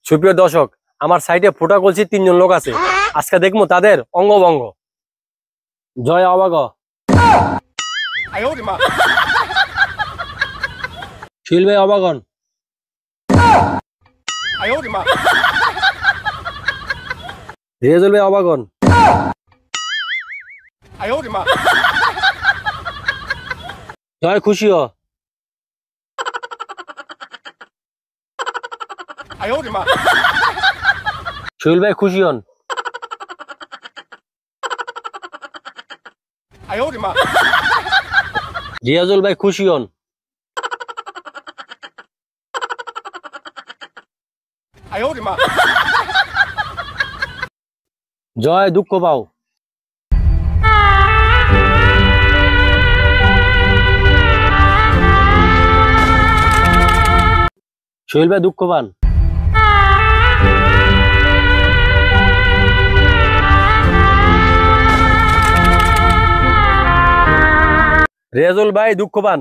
সুপ্রিয় দর্শক, আমার সাইটে ফোটা কলসি 3 জন লোক আছে। আজকে দেখবো তাদের অঙ্গভঙ্গ। জয় অবাগ। শিল ভাই অবাগন। রেজল ভাই অবাগন। জয় খুশি হ। শৈল ভাই খুশি হন। রিয়াজুল ভাই খুশি হন। জয় দুঃখ পাও। শৈল ভাই দুঃখ পান। রেজল ভাই দুঃখ পান।